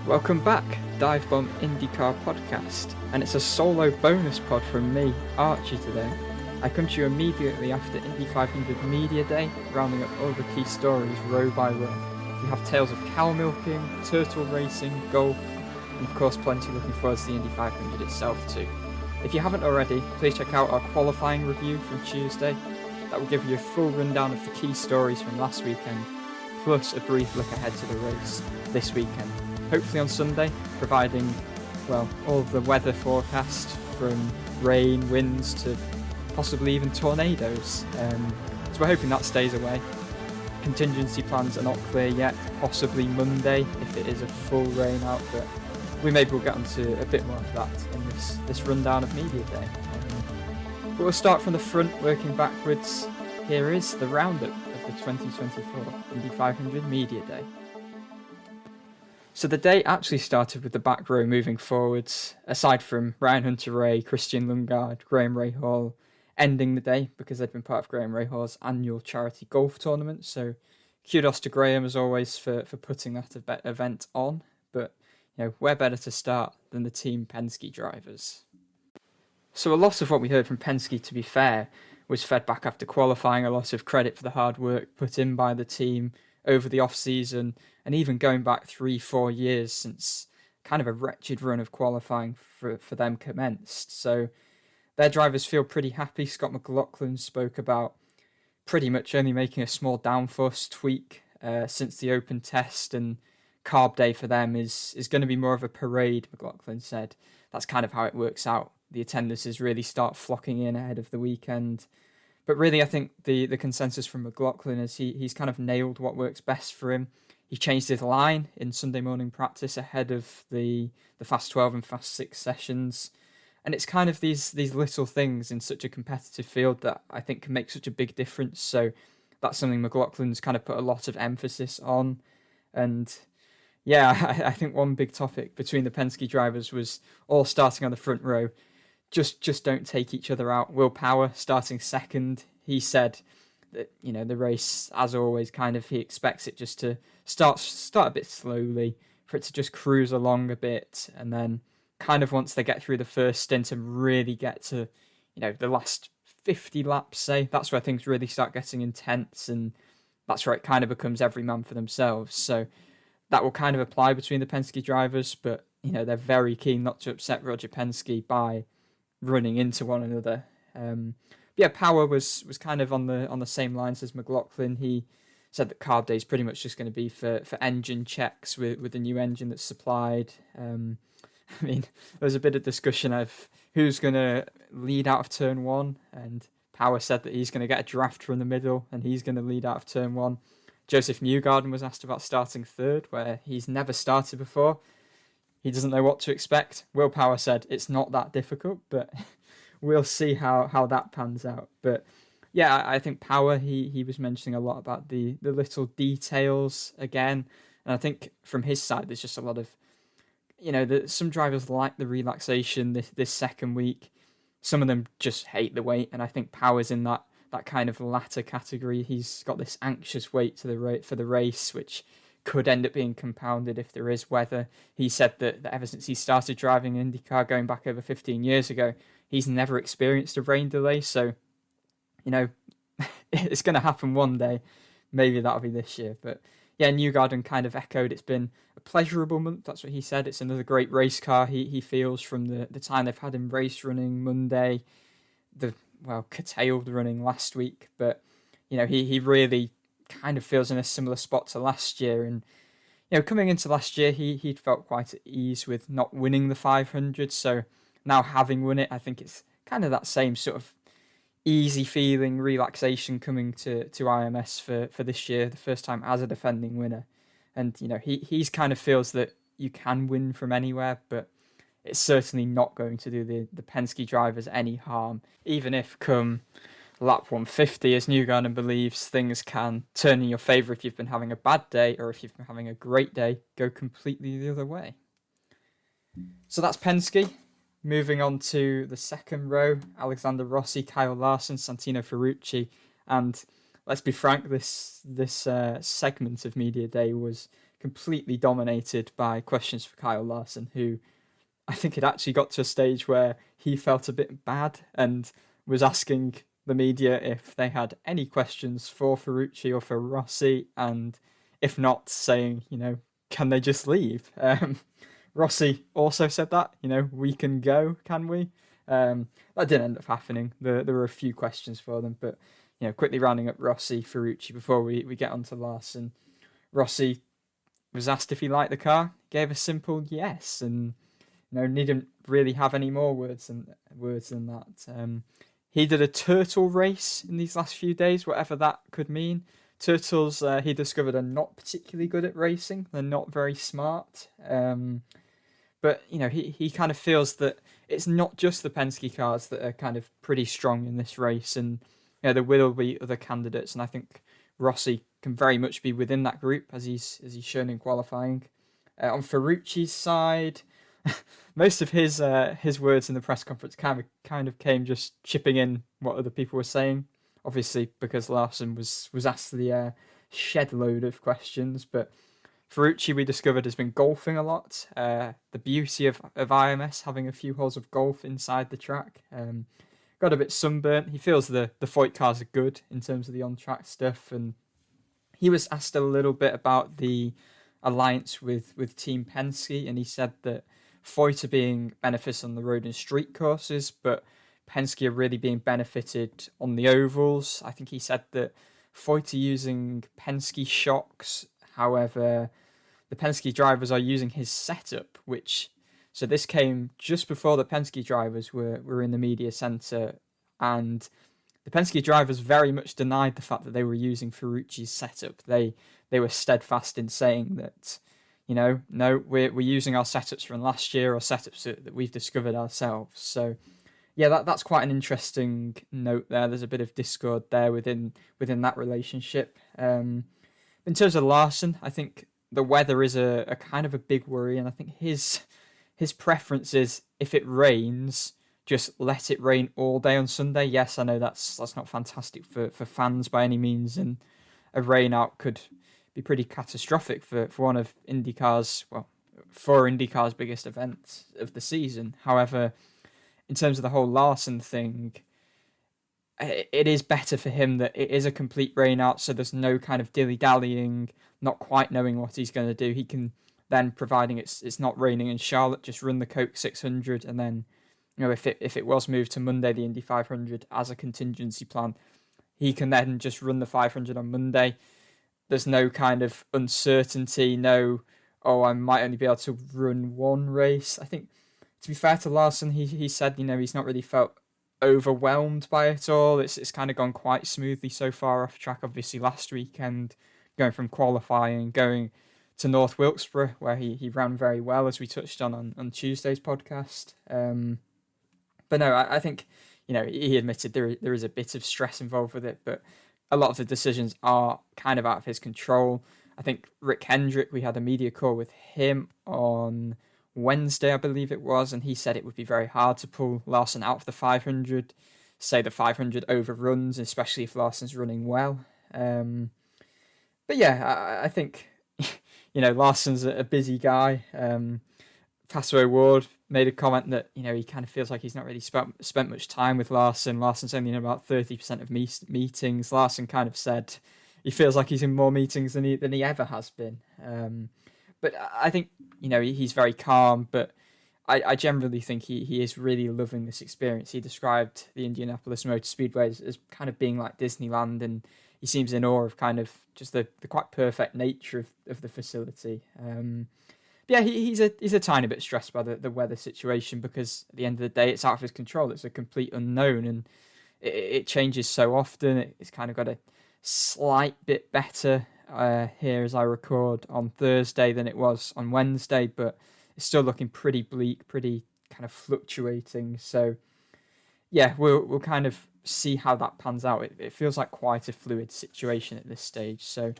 Welcome back, Dive Bomb IndyCar podcast, and it's a solo bonus pod from me, Archie, today. I come to you immediately after Indy 500 Media Day, rounding up all the key stories row by row. We have tales of cow milking, turtle racing, golf, and of course plenty looking forward to the Indy 500 itself too. If you haven't already, please check out our qualifying review from Tuesday. That will give you a full rundown of the key stories from last weekend, plus a brief look ahead to the race this weekend. Hopefully on Sunday, providing, well, all of the weather forecast from rain, winds to possibly even tornadoes. So we're hoping that stays away. Contingency plans are not clear yet, possibly Monday if it is a full rain out, but maybe we'll get onto a bit more of that in this rundown of Media Day. But we'll start from the front, working backwards. Here is the roundup of the 2024 Indy 500 Media Day. So the day actually started with the back row moving forwards, aside from Ryan Hunter-Reay, Christian Lundgaard, Graham Rahal ending the day because they'd been part of Graham Rahal's annual charity golf tournament. So kudos to Graham as always for putting that event on. But where better to start than the Team Penske drivers? So a lot of what we heard from Penske, to be fair, was fed back after qualifying. A lot of credit for the hard work put in by the team over the off-season, and even going back 3-4 years since kind of a wretched run of qualifying for them commenced. So their drivers feel pretty happy. Scott McLaughlin spoke about pretty much only making a small downforce tweak since the open test, and carb day for them is going to be more of a parade, McLaughlin said. That's kind of how it works out. The attendances really start flocking in ahead of the weekend. But really, I think the consensus from McLaughlin is he's kind of nailed what works best for him. He changed his line in Sunday morning practice ahead of the Fast 12 and Fast 6 sessions. And it's kind of these little things in such a competitive field that I think can make such a big difference. So that's something McLaughlin's kind of put a lot of emphasis on. And yeah, I think one big topic between the Penske drivers was all starting on the front row. Just don't take each other out. Will Power starting second. He said that the race, as always, kind of he expects it just to start a bit slowly, for it to just cruise along a bit, and then kind of once they get through the first stint and really get to the last 50 laps, say, that's where things really start getting intense, and that's where it kind of becomes every man for themselves. So that will kind of apply between the Penske drivers, but they're very keen not to upset Roger Penske by running into one another. Power was kind of on the same lines as McLaughlin. He said that carb day is pretty much just going to be for engine checks with the new engine that's supplied. There's a bit of discussion of who's going to lead out of turn one, and Power said that he's going to get a draft from the middle and he's going to lead out of turn one. Joseph Newgarden was asked about starting third, where he's never started before. He doesn't know what to expect. Will Power said it's not that difficult, but we'll see how that pans out. But yeah, I think Power, he was mentioning a lot about the little details again. And I think from his side, there's just a lot of, some drivers like the relaxation this second week. Some of them just hate the wait. And I think Power's in that kind of latter category. He's got this anxious wait for the race, which could end up being compounded if there is weather. He said that ever since he started driving IndyCar going back over 15 years ago, he's never experienced a rain delay. So, it's going to happen one day. Maybe that'll be this year. But yeah, Newgarden kind of echoed it's been a pleasurable month. That's what he said. It's another great race car he feels from the time they've had him race running Monday, curtailed running last week. But, he really kind of feels in a similar spot to last year, and coming into last year he'd felt quite at ease with not winning the 500, so now having won it, I think it's kind of that same sort of easy feeling, relaxation coming to IMS for this year, the first time as a defending winner. And he's kind of feels that you can win from anywhere, but it's certainly not going to do the Penske drivers any harm, even if come lap 150, as Newgarden believes, things can turn in your favour if you've been having a bad day, or if you've been having a great day, go completely the other way. So that's Penske. Moving on to the second row, Alexander Rossi, Kyle Larson, Santino Ferrucci, and let's be frank, this segment of Media Day was completely dominated by questions for Kyle Larson, who I think it actually got to a stage where he felt a bit bad and was asking the media if they had any questions for Ferrucci or for Rossi, and if not, saying, can they just leave? Rossi also said that, we can go, can we? That didn't end up happening. There were a few questions for them, but quickly rounding up Rossi, Ferrucci before we get on to Larson. Rossi was asked if he liked the car, gave a simple yes, and needn't really have any more words than that. He did a turtle race in these last few days, whatever that could mean. Turtles, he discovered, are not particularly good at racing. They're not very smart. But, he kind of feels that it's not just the Penske cars that are kind of pretty strong in this race. And, there will be other candidates. And I think Rossi can very much be within that group, as he's shown in qualifying. On Ferrucci's side, most of his words in the press conference kind of came just chipping in what other people were saying. Obviously, because Larson was asked the shed load of questions, but Ferrucci, we discovered, has been golfing a lot. The beauty of IMS having a few holes of golf inside the track. Got a bit sunburnt. He feels the Foyt cars are good in terms of the on-track stuff, and he was asked a little bit about the alliance with Team Penske, and he said that Foyt are being benefited on the road and street courses, but Penske are really being benefited on the ovals. I think he said that Foyt are using Penske shocks, however, the Penske drivers are using his setup, so this came just before the Penske drivers were in the media centre, and the Penske drivers very much denied the fact that they were using Ferrucci's setup. They were steadfast in saying that, no, we're using our setups from last year, or setups that we've discovered ourselves. So, yeah, that's quite an interesting note there. There's a bit of discord there within that relationship. In terms of Larson, I think the weather is a kind of a big worry, and I think his preference is, if it rains, just let it rain all day on Sunday. Yes, I know that's not fantastic for fans by any means, and a rain out could be pretty catastrophic for one of IndyCar's biggest events of the season. However, in terms of the whole Larson thing, it is better for him that it is a complete rain out, so there's no kind of dilly-dallying, not quite knowing what he's going to do. He can then, providing it's not raining in Charlotte, just run the Coke 600, and then, if it was moved to Monday, the Indy 500 as a contingency plan, he can then just run the 500 on Monday. There's no kind of uncertainty, I might only be able to run one race. I think, to be fair to Larson, he said, he's not really felt overwhelmed by it all. It's kind of gone quite smoothly so far off track. Obviously, last weekend, going from qualifying, going to North Wilkesboro, where he ran very well, as we touched on Tuesday's podcast. But no, I think, he admitted there is a bit of stress involved with it, but a lot of the decisions are kind of out of his control. I think Rick Hendrick, we had a media call with him on Wednesday, I believe it was, and he said it would be very hard to pull Larson out of the 500, say the 500 overruns, especially if Larson's running well. But yeah, I think, Larson's a busy guy. Pato O'Ward made a comment that, he kind of feels like he's not really spent much time with Larson. Larson's only in about 30% of meetings. Larson kind of said he feels like he's in more meetings than he ever has been. But I think, he's very calm, but I generally think he is really loving this experience. He described the Indianapolis Motor Speedway as kind of being like Disneyland, and he seems in awe of kind of just the quite perfect nature of the facility. But yeah, he's a tiny bit stressed by the weather situation, because at the end of the day, it's out of his control. It's a complete unknown, and it changes so often. It's kind of got a slight bit better here as I record on Thursday than it was on Wednesday, but it's still looking pretty bleak, pretty kind of fluctuating. So yeah, we'll kind of see how that pans out. It feels like quite a fluid situation at this stage. So,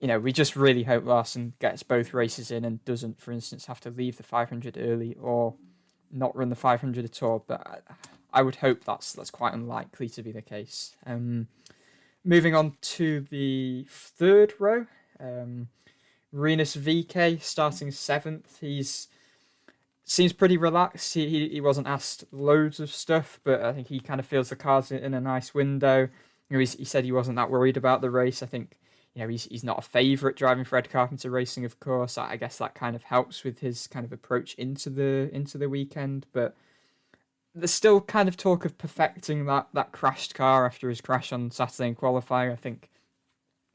we just really hope Larson gets both races in and doesn't, for instance, have to leave the 500 early or not run the 500 at all. But I would hope that's quite unlikely to be the case. Moving on to the third row, Rinus VeeKay starting 7th. He's seems pretty relaxed. He wasn't asked loads of stuff, but I think he kind of feels the cards in a nice window. He said he wasn't that worried about the race. I think he's not a favourite driving for Ed Carpenter Racing, of course. I guess that kind of helps with his kind of approach into the weekend, but there's still kind of talk of perfecting that crashed car after his crash on Saturday in qualifying. I think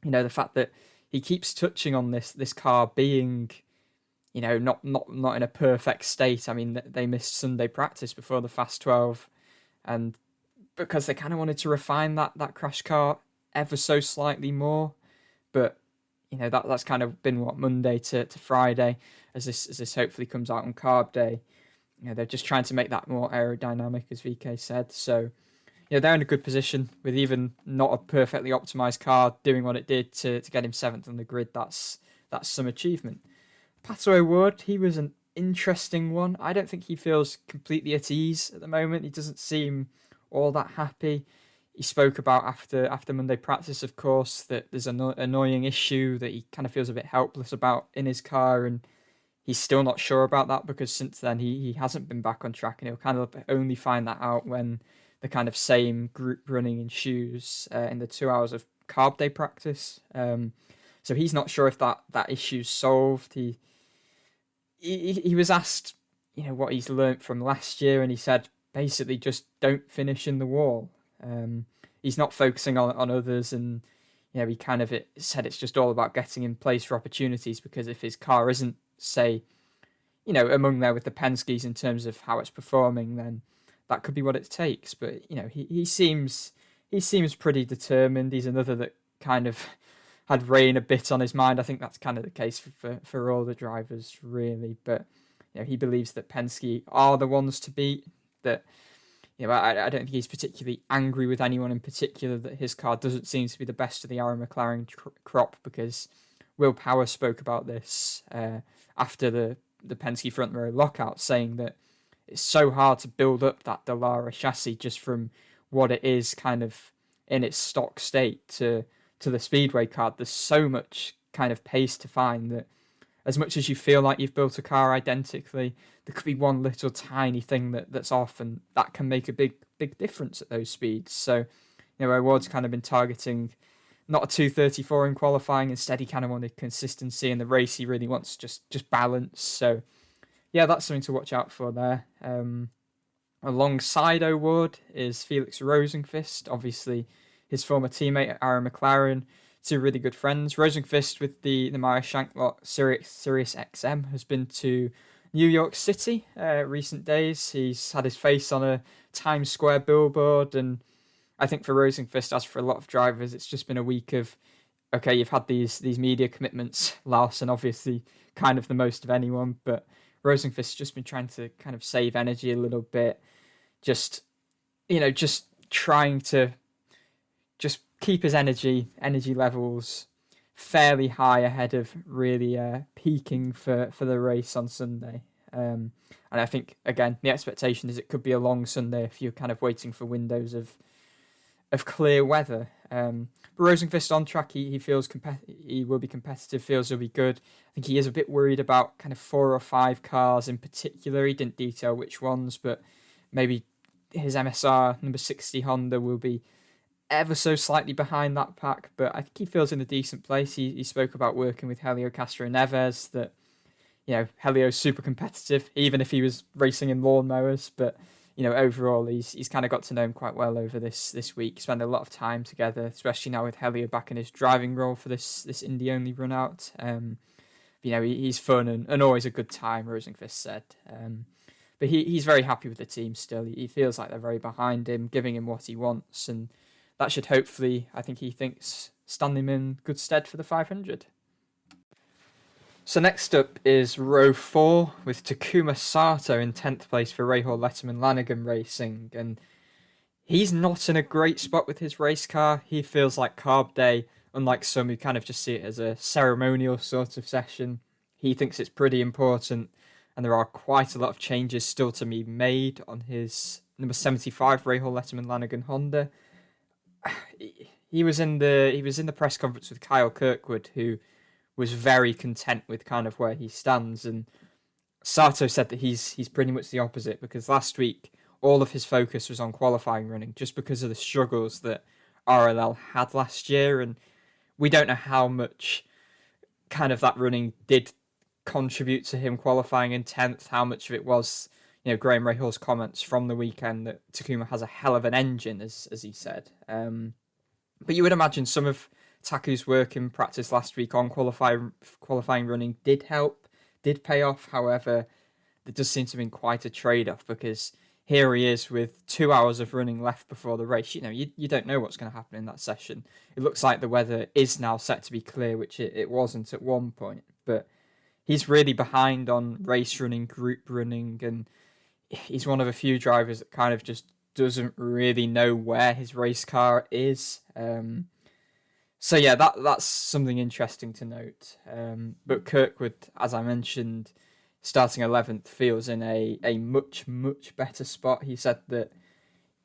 the fact that he keeps touching on this car being not in a perfect state. I mean, they missed Sunday practice before the Fast 12, and because they kind of wanted to refine that crash car ever so slightly more, but that's kind of been what Monday to Friday, as this hopefully comes out on Carb Day. They're just trying to make that more aerodynamic, as VeeKay said. So they're in a good position with even not a perfectly optimized car doing what it did to get him 7th on the grid. That's some achievement. Pato O'Ward, he was an interesting one. I don't think he feels completely at ease at the moment. He doesn't seem all that happy. He spoke about after Monday practice, of course, that there's an annoying issue that he kind of feels a bit helpless about in his car, and he's still not sure about that because since then he hasn't been back on track, and he'll kind of only find that out when the kind of same group running in shoes in the 2 hours of Carb Day practice. So he's not sure if that issue's solved. He was asked, what he's learnt from last year, and he said basically just don't finish in the wall. He's not focusing on others, and he kind of said it's just all about getting in place for opportunities, because if his car isn't, say, among there with the Penske's in terms of how it's performing, then that could be what it takes. But he seems pretty determined. He's another that kind of had rain a bit on his mind. I think that's kind of the case for all the drivers, really. But he believes that Penske are the ones to beat. That I don't think he's particularly angry with anyone in particular that his car doesn't seem to be the best of the Arrow McLaren crop, because Will Power spoke about this after the Penske front row lockout, saying that it's so hard to build up that Dallara chassis just from what it is kind of in its stock state to the Speedway car. There's so much kind of pace to find that as much as you feel like you've built a car identically, there could be one little tiny thing that's off, and that can make a big difference at those speeds. So, O'Ward's kind of been targeting not a 234 in qualifying. Instead, he kind of wanted consistency in the race. He really wants just balance. So, yeah, that's something to watch out for there. Alongside O'Ward is Felix Rosenqvist, obviously his former teammate at Arrow McLaren. Two really good friends. Rosenqvist with the Meyer Shank lot Sirius XM has been to New York City recent days. He's had his face on a Times Square billboard, and I think for Rosenqvist, as for a lot of drivers, it's just been a week of, okay, you've had these media commitments, Larson obviously kind of the most of anyone, but Rosenqvist's just been trying to kind of save energy a little bit, just trying to just keep his energy levels fairly high ahead of really peaking for the race on Sunday. And I think, again, the expectation is it could be a long Sunday if you're kind of waiting for windows of clear weather. But Rosenqvist on track, he feels he will be competitive, feels he'll be good. I think he is a bit worried about kind of 4 or 5 cars in particular. He didn't detail which ones, but maybe his MSR number 60 Honda will be ever so slightly behind that pack, but I think he feels in a decent place. He spoke about working with Helio Castroneves, that Helio's super competitive, even if he was racing in lawnmowers, but overall he's kind of got to know him quite well over this week. Spent a lot of time together, especially now with Helio back in his driving role for this Indy only run out. He's fun and always a good time, Rosenqvist said. But he's very happy with the team still. He feels like they're very behind him, giving him what he wants, and that should hopefully, I think he thinks, stand him in good stead for the 500. So next up is row 4 with Takuma Sato in 10th place for Rahal Letterman Lanigan Racing. And he's not in a great spot with his race car. He feels like Carb Day, unlike some who kind of just see it as a ceremonial sort of session. He thinks it's pretty important, and there are quite a lot of changes still to be made on his number 75 Rahal Letterman Lanigan Honda. He was in the press conference with Kyle Kirkwood, who was very content with kind of where he stands. And Sato said that he's pretty much the opposite, because last week all of his focus was on qualifying running just because of the struggles that RLL had last year, and we don't know how much kind of that running did contribute to him qualifying in 10th, how much of it was, Graham Rahal's comments from the weekend that Takuma has a hell of an engine, as he said. But you would imagine some of Taku's work in practice last week on qualifying running did help, did pay off. However, there does seem to have been quite a trade-off, because here he is with 2 hours of running left before the race. You don't know what's going to happen in that session. It looks like the weather is now set to be clear, which it wasn't at one point. But he's really behind on race running, group running, and he's one of a few drivers that kind of just doesn't really know where his race car is. So yeah, that's something interesting to note. But Kirkwood, as I mentioned, starting 11th, feels in a much, much better spot. He said that,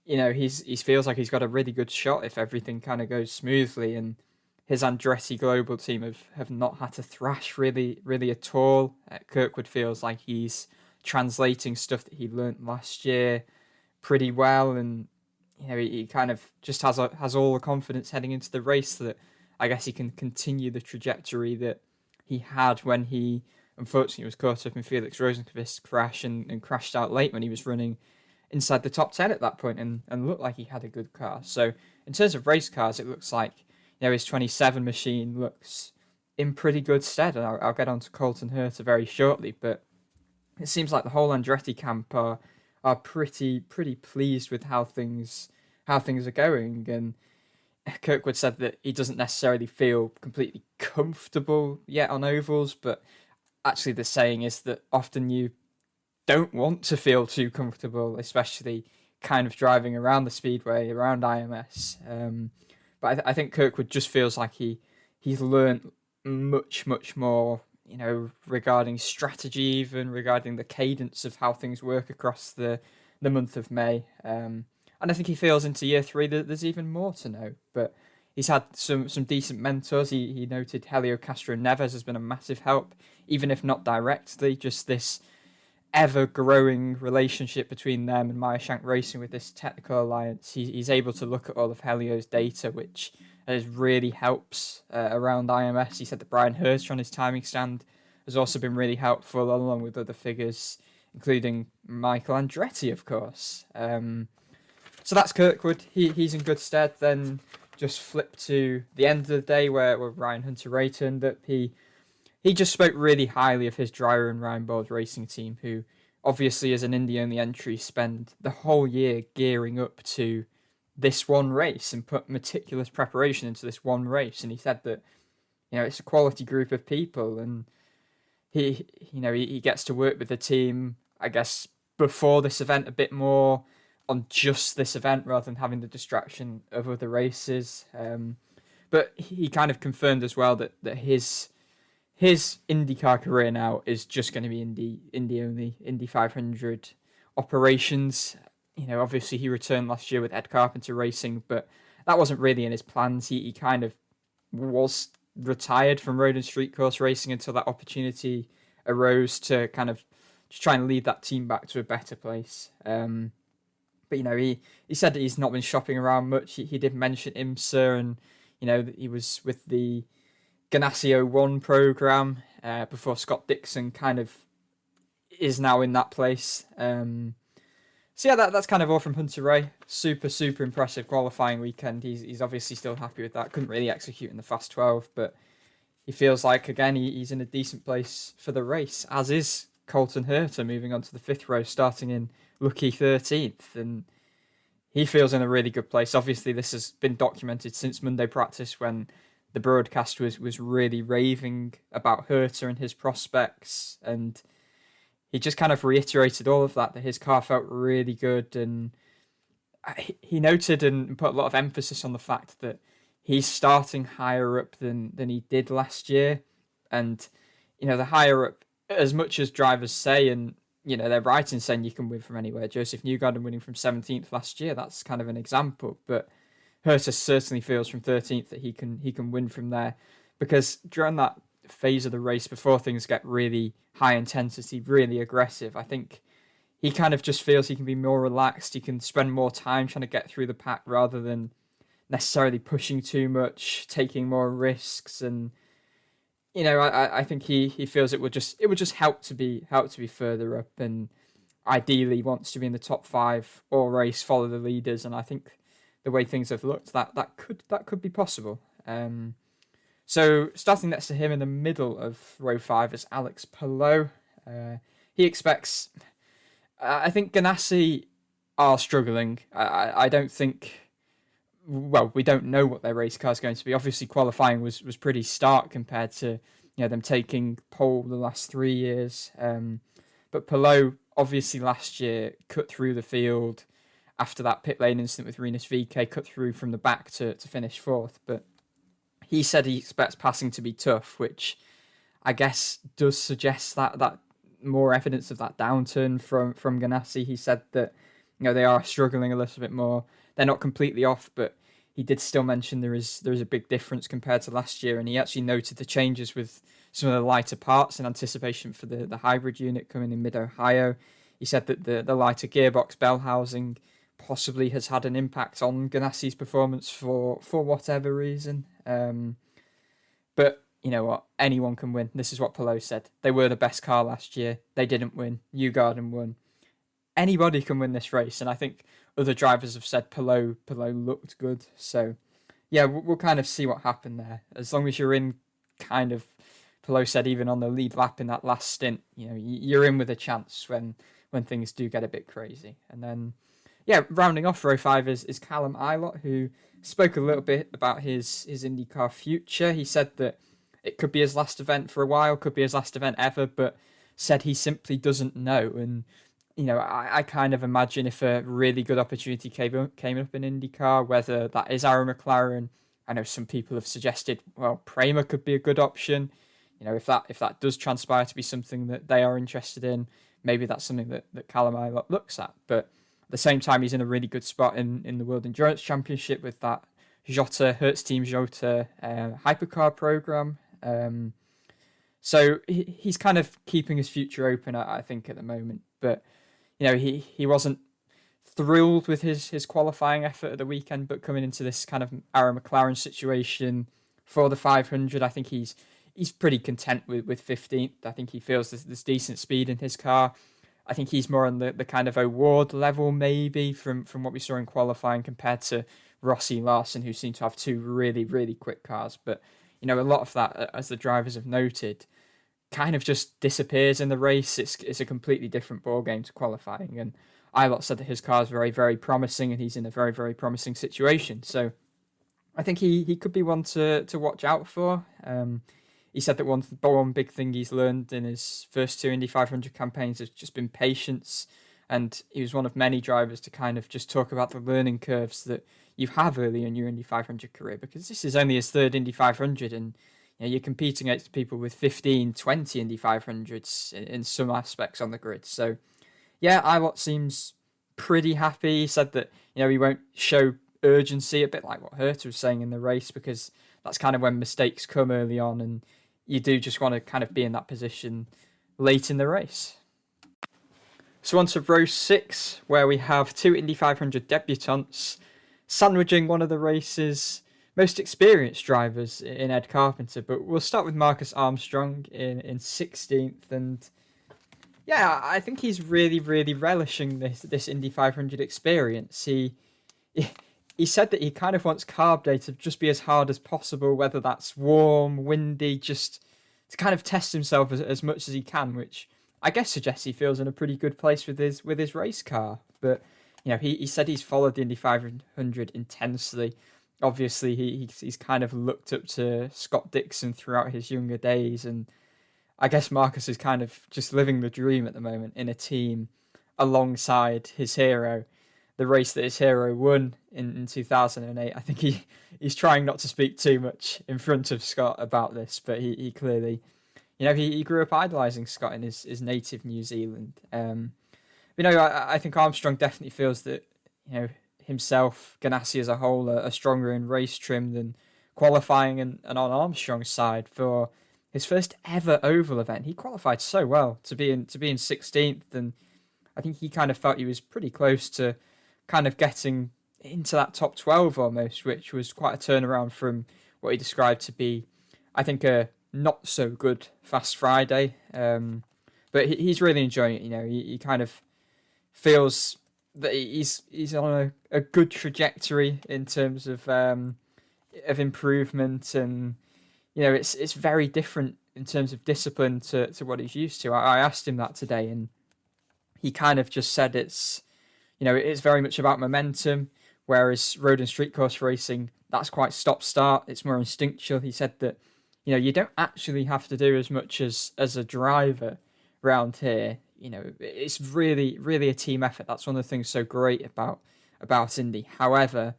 he feels like he's got a really good shot if everything kind of goes smoothly, and his Andretti Global team have not had to thrash really at all. Kirkwood feels like he's translating stuff that he learnt last year pretty well, and he kind of just has all the confidence heading into the race that I guess he can continue the trajectory that he had when he unfortunately was caught up in Felix Rosenqvist's crash and crashed out late when he was running inside the top 10 at that point, and looked like he had a good car. So in terms of race cars, it looks like his 27 machine looks in pretty good stead, and I'll get on to Colton Herta very shortly, but it seems like the whole Andretti camp are pretty pleased with how things are going. And Kirkwood said that he doesn't necessarily feel completely comfortable yet on ovals, but actually the saying is that often you don't want to feel too comfortable, especially kind of driving around the speedway, around IMS. But I think Kirkwood just feels like he's learned much more, regarding strategy, even regarding the cadence of how things work across the month of May. And I think he feels into year 3 that there's even more to know. But he's had some decent mentors. He noted Helio Castro Neves has been a massive help, even if not directly, just this ever-growing relationship between them and Meyershank Racing with this technical alliance. He's able to look at all of Helio's data, which really helps around IMS. He said that Brian Herter on his timing stand has also been really helpful, along with other figures, including Michael Andretti, of course. So that's Kirkwood. He's in good stead. Then just flip to the end of the day where Ryan Hunter-Reay turned up. He just spoke really highly of his Dreyer and Ryan Bowles racing team, who obviously as an Indy-only entry spend the whole year gearing up to this one race and put meticulous preparation into this one race. And he said that, it's a quality group of people, and he gets to work with the team, I guess, before this event a bit more on just this event rather than having the distraction of other races. But he kind of confirmed as well that his IndyCar career now is just going to be Indy only, Indy 500 operations. Obviously he returned last year with Ed Carpenter Racing, but that wasn't really in his plans. He kind of was retired from road and street course racing until that opportunity arose to kind of just try and lead that team back to a better place. But he said that he's not been shopping around much. He did mention IMSA, and that he was with the Ganassi 01 program before Scott Dixon kind of is now in that place. So yeah, that's kind of all from Hunter-Reay. Super impressive qualifying weekend. He's obviously still happy with that. Couldn't really execute in the Fast 12, but he feels like, again, he's in a decent place for the race, as is Colton Herta, moving on to the 5th row, starting in lucky 13th. And he feels in a really good place. Obviously, this has been documented since Monday practice, when the broadcast was really raving about Herta and his prospects, and he just kind of reiterated all of that his car felt really good. And he noted and put a lot of emphasis on the fact that he's starting higher up than he did last year. And, the higher up, as much as drivers say, and, they're right in saying you can win from anywhere. Joseph Newgarden winning from 17th last year, that's kind of an example. But Herta certainly feels from 13th that he can win from there, because during that phase of the race before things get really high intensity, really aggressive. I think he kind of just feels he can be more relaxed. He can spend more time trying to get through the pack rather than necessarily pushing too much, taking more risks. And I think he feels it would just help to be further up, and ideally wants to be in the top 5 all race, follow the leaders. And I think the way things have looked, that could be possible. So starting next to him in the middle of row 5 is Alex Palou. He expects. I think Ganassi are struggling. I don't think. Well, we don't know what their race car is going to be. Obviously, qualifying was pretty stark compared to them taking pole the last 3 years. But Palou obviously last year cut through the field after that pit lane incident with Rinus VeeKay, cut through from the back to finish 4th. But he said he expects passing to be tough, which I guess does suggest that more evidence of that downturn from Ganassi. He said that they are struggling a little bit more. They're not completely off, but he did still mention there is a big difference compared to last year, and he actually noted the changes with some of the lighter parts in anticipation for the hybrid unit coming in mid-Ohio. He said that the lighter gearbox bell housing possibly has had an impact on Ganassi's performance for whatever reason. But you know what? Anyone can win. This is what Palou said. They were the best car last year. They didn't win. Newgarden won. Anybody can win this race, and I think other drivers have said Palou looked good. So, yeah, we'll kind of see what happened there. As long as you're in, kind of, Palou said even on the lead lap in that last stint, you're in with a chance when things do get a bit crazy. And then, yeah, rounding off row 5 is Callum Ilott, who spoke a little bit about his IndyCar future. He said that it could be his last event for a while, could be his last event ever, but said he simply doesn't know. And I kind of imagine if a really good opportunity came up in IndyCar, whether that is Arrow McLaren. I know some people have suggested, well, Prema could be a good option. If that does transpire to be something that they are interested in, maybe that's something that Callum Ilott looks at. But at the same time, he's in a really good spot in the World Endurance Championship with that Hertz Team Jota hypercar program. So he's kind of keeping his future open, I think, at the moment. But he wasn't thrilled with his qualifying effort at the weekend, but coming into this kind of Arrow McLaren situation for the 500, I think he's pretty content with 15th. I think he feels there's decent speed in his car. I think he's more on the kind of award level, maybe, from what we saw in qualifying compared to Rossi Larson, who seem to have 2 really, really quick cars. But, a lot of that, as the drivers have noted, kind of just disappears in the race. It's a completely different ball game to qualifying. And Ilott said that his car is very, very promising, and he's in a very, very promising situation. So I think he could be one to watch out for. He said that one big thing he's learned in his first 2 Indy 500 campaigns has just been patience. And he was one of many drivers to kind of just talk about the learning curves that you have early in your Indy 500 career, because this is only his 3rd Indy 500, and you're competing against people with 15, 20 Indy 500s in some aspects on the grid. So, yeah, Ilott seems pretty happy. He said that, he won't show urgency, a bit like what Herta was saying in the race, because that's kind of when mistakes come early on, and you do just want to kind of be in that position late in the race. So on to row 6, where we have 2 Indy 500 debutants sandwiching one of the race's most experienced drivers in Ed Carpenter. But we'll start with Marcus Armstrong in 16th. And yeah, I think he's really, really relishing this Indy 500 experience. He said that he kind of wants carb day to just be as hard as possible, whether that's warm, windy, just to kind of test himself as much as he can, which I guess suggests he feels in a pretty good place with his race car. But he said he's followed the Indy 500 intensely. Obviously, he's kind of looked up to Scott Dixon throughout his younger days, and I guess Marcus is kind of just living the dream at the moment in a team alongside his hero. The race that his hero won in 2008. I think he's trying not to speak too much in front of Scott about this, but he clearly, he grew up idolising Scott in his native New Zealand. I think Armstrong definitely feels that, himself, Ganassi as a whole, are stronger in race trim than qualifying, and on Armstrong's side, for his first ever oval event. He qualified so well to be in 16th, and I think he kind of felt he was pretty close to kind of getting into that top 12 almost, which was quite a turnaround from what he described to be, I think, a not so good Fast Friday. But he's really enjoying it. He kind of feels that he's on a good trajectory in terms of improvement, and it's very different in terms of discipline to what he's used to. I asked him that today, and he kind of just said it's very much about momentum, whereas road and street course racing, that's quite stop-start. It's more instinctual. He said that, you don't actually have to do as much as a driver around here. It's really, really a team effort. That's one of the things so great about Indy. However,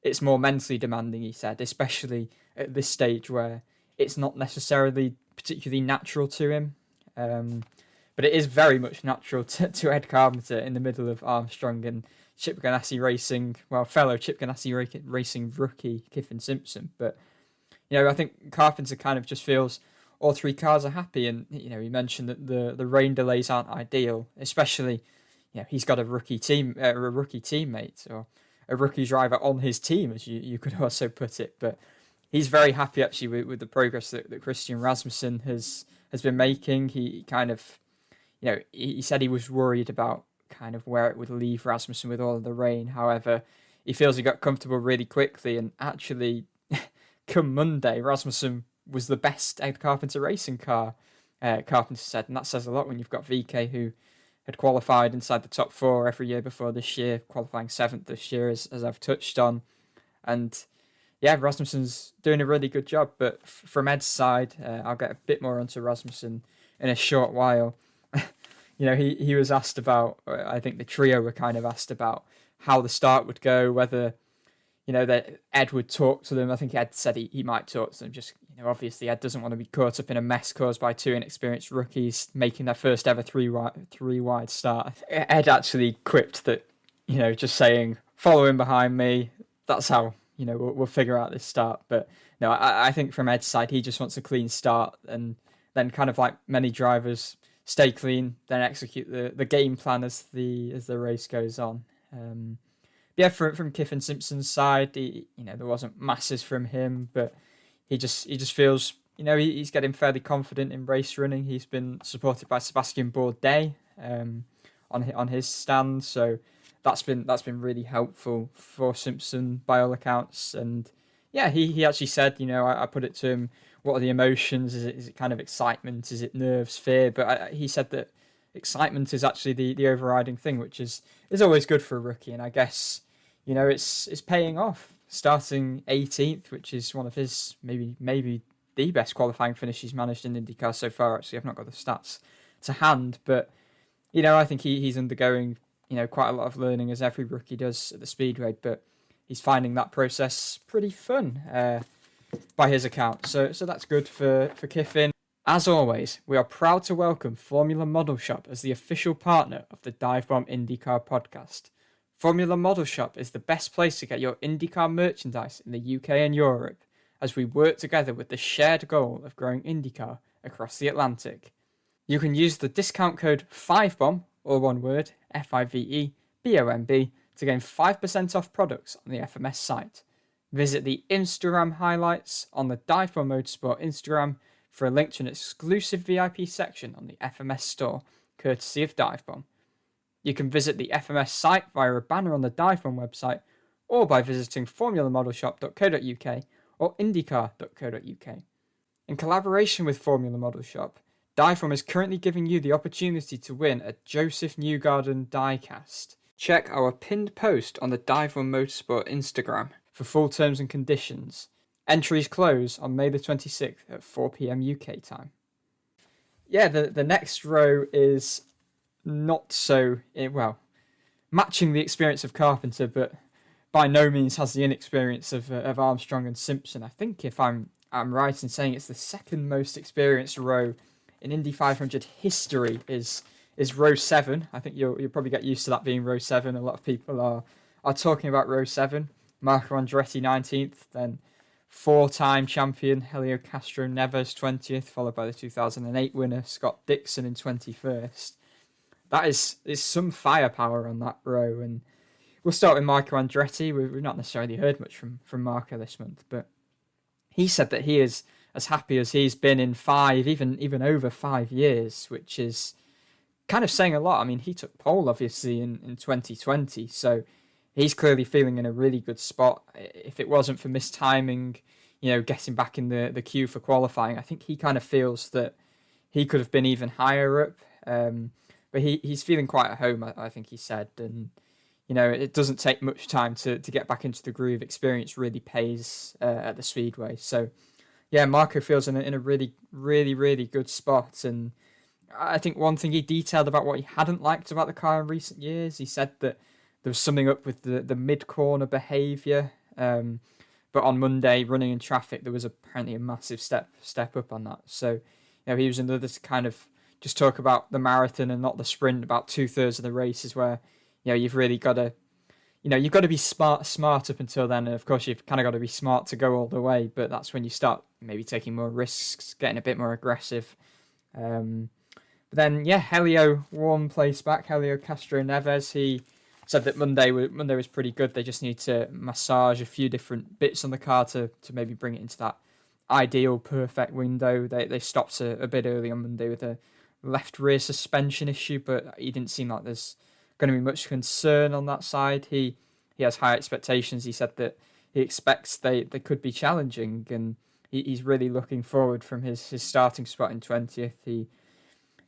it's more mentally demanding, he said, especially at this stage where it's not necessarily particularly natural to him. But it is very much natural to Ed Carpenter in the middle of Armstrong and Chip Ganassi racing, fellow Chip Ganassi racing rookie Kyffin Simpson. But, I think Carpenter kind of just feels all three cars are happy. And, he mentioned that the rain delays aren't ideal, especially, he's got a rookie teammate or a rookie driver on his team, as you could also put it. But he's very happy actually with the progress that Christian Rasmussen has been making. He kind of, he said he was worried about kind of where it would leave Rasmussen with all of the rain. However, he feels he got comfortable really quickly, and actually, come Monday, Rasmussen was the best Ed Carpenter racing car, Carpenter said, and that says a lot when you've got VK, who had qualified inside the top 4 every year before this year, qualifying 7th this year, as I've touched on. And yeah, Rasmussen's doing a really good job. But from Ed's side, I'll get a bit more onto Rasmussen in a short while. He was asked about, I think the trio were kind of asked about how the start would go, whether, that Ed would talk to them. I think Ed said he might talk to them. Just, obviously Ed doesn't want to be caught up in a mess caused by 2 inexperienced rookies making their first ever three wide start. Ed actually quipped that, just saying, follow in behind me. That's how, we'll figure out this start. But no, I think from Ed's side, he just wants a clean start, and then kind of like many drivers, stay clean, then execute the game plan as the race goes on. Yeah, from Kyffin Simpson's side, there wasn't masses from him, but he just feels, he's getting fairly confident in race running. He's been supported by Sebastian Bourdais on his stand, so that's been really helpful for Simpson by all accounts. And yeah, he actually said, I put it to him, what are the emotions? Is it kind of excitement? Is it nerves, fear? But he said that excitement is actually the overriding thing, which is always good for a rookie. And I guess, it's paying off. Starting 18th, which is one of his maybe the best qualifying finish he's managed in IndyCar so far. Actually, I've not got the stats to hand, but I think he's undergoing quite a lot of learning, as every rookie does at the Speedway. But he's finding that process pretty fun, by his account. So that's good for Kyffin. As always, we are proud to welcome Formula Model Shop as the official partner of the Dive Bomb IndyCar podcast. Formula Model Shop is the best place to get your IndyCar merchandise in the UK and Europe, as we work together with the shared goal of growing IndyCar across the Atlantic. You can use the discount code FIVEBOMB, or one word, FIVEBOMB, to gain 5% off products on the FMS site. Visit the Instagram highlights on the Dive Bomb Motorsport Instagram for a link to an exclusive VIP section on the FMS store, courtesy of Dive Bomb. You can visit the FMS site via a banner on the Dive Bomb website, or by visiting formulamodelshop.co.uk or indycar.co.uk. In collaboration with Formula Model Shop, Dive Bomb is currently giving you the opportunity to win a Joseph Newgarden diecast. Check our pinned post on the Dive Bomb Motorsport Instagram for full terms and conditions. Entries close on May the 26th at 4 PM UK time. Yeah, the next row is not so, matching the experience of Carpenter, but by no means has the inexperience of Armstrong and Simpson. I think if I'm right in saying it's the second most experienced row in Indy 500 history is row 7. I think you'll probably get used to that being row 7. A lot of people are talking about row 7. Marco Andretti 19th, then four-time champion Helio Castro Neves 20th, followed by the 2008 winner Scott Dixon in 21st. That is some firepower on that row. And we'll start with Marco Andretti. We've not necessarily heard much from Marco this month, but he said that he is as happy as he's been in 5, even over 5 years, which is kind of saying a lot. I mean, he took pole, obviously, in 2020, so he's clearly feeling in a really good spot. If it wasn't for mistiming, getting back in the queue for qualifying, I think he kind of feels that he could have been even higher up. But he's feeling quite at home, I think he said. And, it doesn't take much time to get back into the groove. Experience really pays at the Speedway. So, yeah, Marco feels in a really, really, really good spot. And I think one thing he detailed about what he hadn't liked about the car in recent years, he said that there was something up with the mid-corner behaviour. But on Monday, running in traffic, there was apparently a massive step up on that. So, he was another to kind of just talk about the marathon and not the sprint. About 2/3 of the races where, you've really got to, you've got to be smart up until then. And of course, you've kind of got to be smart to go all the way. But that's when you start maybe taking more risks, getting a bit more aggressive. But then, Helio one place back. Helio Castro Neves, he said that Monday was pretty good. They just need to massage a few different bits on the car to maybe bring it into that ideal, perfect window. They stopped a bit early on Monday with a left rear suspension issue, but he didn't seem like there's going to be much concern on that side. He has high expectations. He said that he expects they could be challenging, and he's really looking forward from his starting spot in 20th. He,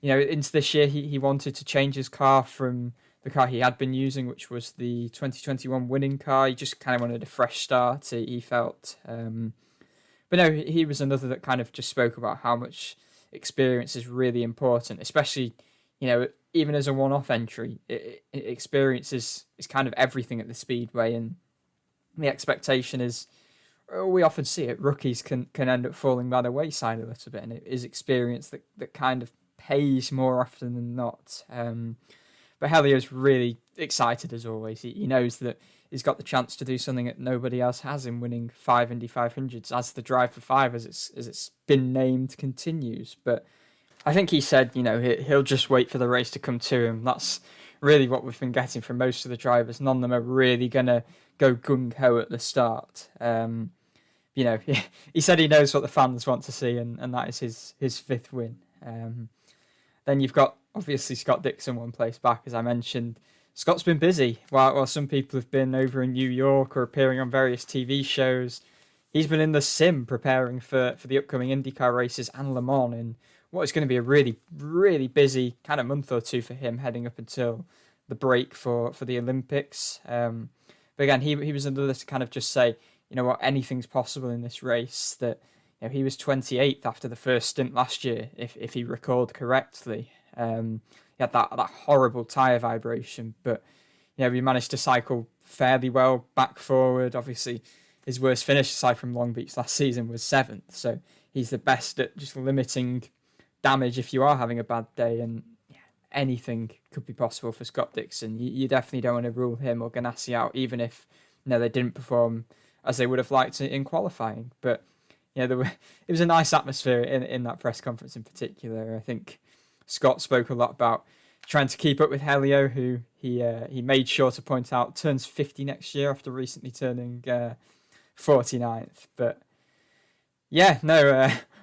into this year, he wanted to change his car from the car he had been using, which was the 2021 winning car. He just kind of wanted a fresh start, he felt. But no, he was another that kind of just spoke about how much experience is really important, especially, even as a one-off entry. Experience is kind of everything at the Speedway, and the expectation is, we often see it, rookies can end up falling by the wayside a little bit, and it is experience that kind of pays more often than not. But Helio's really excited as always. He knows that he's got the chance to do something that nobody else has in winning 5 Indy 500s as the Drive for 5, as it's been named, continues. But I think he said, he'll just wait for the race to come to him. That's really what we've been getting from most of the drivers. None of them are really going to go gung-ho at the start. He said he knows what the fans want to see, and that is his 5th win. Then you've got, obviously, Scott Dixon one place back, as I mentioned. Scott's been busy. While some people have been over in New York or appearing on various TV shows, he's been in the sim preparing for the upcoming IndyCar races and Le Mans in what is going to be a really, really busy kind of month or two for him heading up until the break for the Olympics. But again, he was another to kind of just say, anything's possible in this race. That he was 28th after the first stint last year, if he recalled correctly. He had that horrible tyre vibration, but we managed to cycle fairly well back forward. Obviously, his worst finish aside from Long Beach last season was 7th, so he's the best at just limiting damage if you are having a bad day. And anything could be possible for Scott Dixon. You definitely don't want to rule him or Ganassi out, even if they didn't perform as they would have liked in qualifying. But it was a nice atmosphere in that press conference in particular. I think Scott spoke a lot about trying to keep up with Helio, who he made sure to point out turns 50 next year after recently turning 49th. But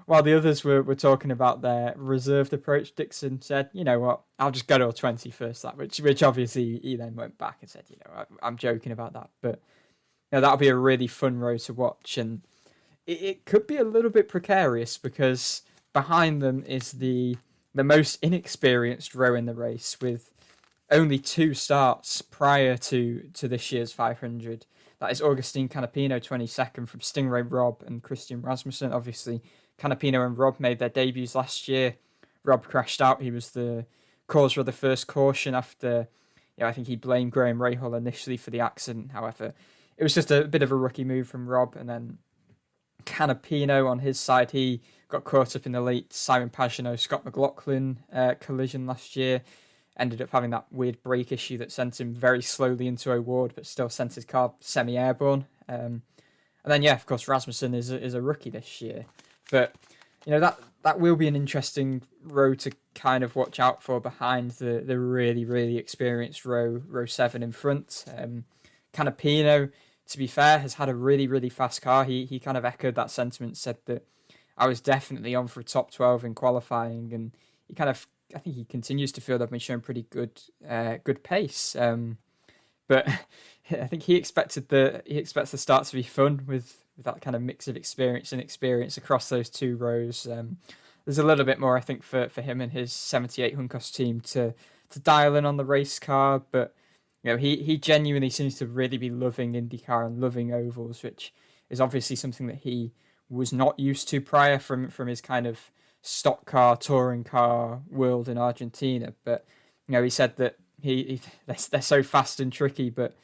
while the others were talking about their reserved approach, Dixon said, "You know what? I'll just go to a 20 first." That which obviously he then went back and said, "I'm joking about that, but that'll be a really fun row to watch." And it could be a little bit precarious because behind them is the most inexperienced row in the race, with only 2 starts prior to this year's 500. That is Augustine Canapino, 22nd, from Stingray Rob and Christian Rasmussen. Obviously, Canapino and Rob made their debuts last year. Rob crashed out. He was the cause of the first caution after, I think he blamed Graham Rahal initially for the accident. However, it was just a bit of a rookie move from Rob. And then Canapino on his side, he got caught up in the late Simon Pagenaud, Scott McLaughlin collision last year. Ended up having that weird brake issue that sent him very slowly into O'Ward, but still sent his car semi-airborne. And And then, yeah, of course, Rasmussen is a rookie this year. But, that will be an interesting row to kind of watch out for behind the really, really experienced row 7 in front. Canapino, to be fair, has had a really, really fast car. He kind of echoed that sentiment, said that I was definitely on for a top 12 in qualifying, and I think he continues to feel they've been showing pretty good pace. But I think he expects the start to be fun with that kind of mix of experience and experience across those two rows. There's a little bit more, I think, for him and his 78 Juncos team to dial in on the race car, but he genuinely seems to really be loving IndyCar and loving ovals, which is obviously something that he was not used to prior from his kind of stock car, touring car world in Argentina. But he said that they're so fast and tricky, but